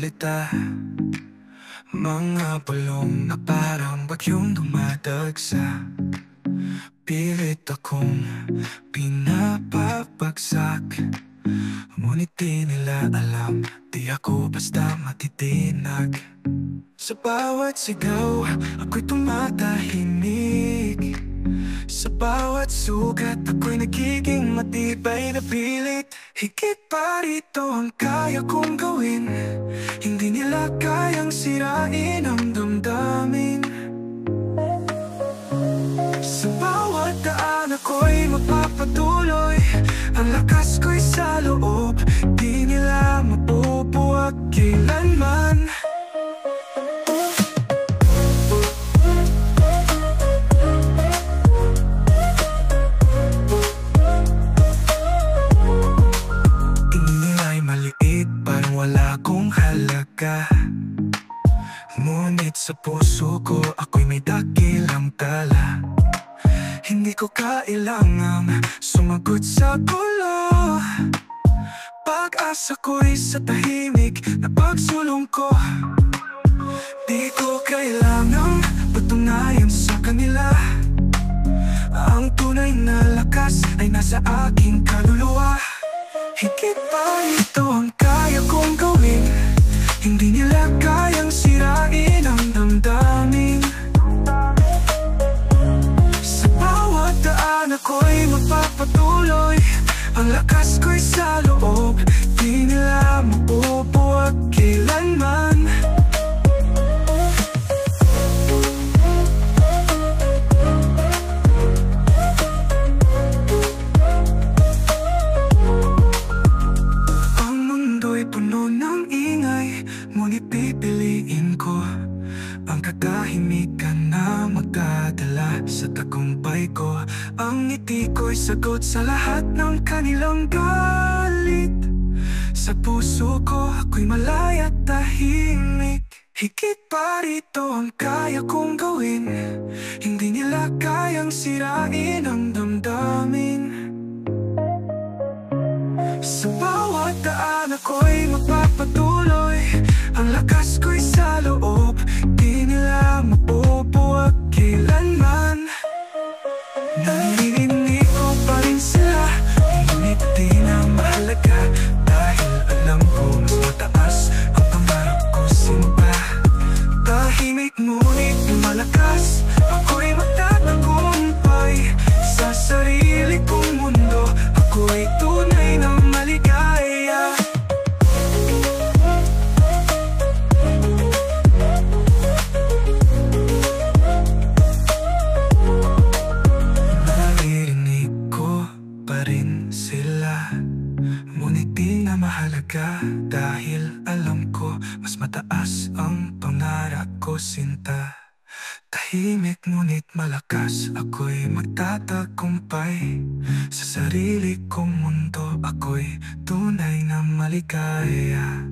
salita, mga bulong na parang bagyong dumadagsa. Pilit akong pinapabagsak, ngunit di nila alam, di ako basta matitinag. Sa bawat sigaw, ako'y tumatahimik. Sa bawat sugat, ako'y nagiging matibay na pilit. Higit pa rito ang kaya kong gawin, hindi nila kayang sirain ang damdamin. Sa bawat daan ako'y magpapatuloy, ang lakas ko'y sa loob, di nila mapupuwag kailanman. Wala akong halaga, ngunit sa puso ko ako'y may dakilang tala. Hindi ko kailangang sumagot sa gulo, pag-asa ko'y sa tahimik na pagsulong ko. Di ko kailangang patunayan sa kanila, ang tunay na lakas ay nasa aking kaluluwa. Higit pa ito ang kaya kong gawin, hindi nila kayang sirain ang damdamin. Sa bawat daan ako'y magpapatuloy, ang lakas ko'y sa loob, di nila mapupuwag kailanman. Ngunit pipiliin ko ang katahimikan na magdadala sa tagumpay ko. Ang ngiti ko'y sagot sa lahat ng kanilang galit. Sa puso ko ako'y malaya at tahimik. Higit pa rito ang kaya kong gawin, hindi nila kayang sirain ang damdamin. Sa bawat daan ako'y magpapatuloy, ang lakas ko'y sa loob, di nila mapupuwag kailanman. Naririnig ko pa rin sila, ngunit di na mahalaga, dahil alam ko mas mataas ang pangarap ko sinta. Tahimik ngunit malakas, ako'y magtatagumpay sa sarili kong mundo, ako'y tunay na maligaya. Mahalaga dahil alam ko mas mataas ang pangarap ko sinta. Tahimik ngunit malakas, ako'y magtatagumpay sa sarili kong mundo, ako'y tunay na maligaya.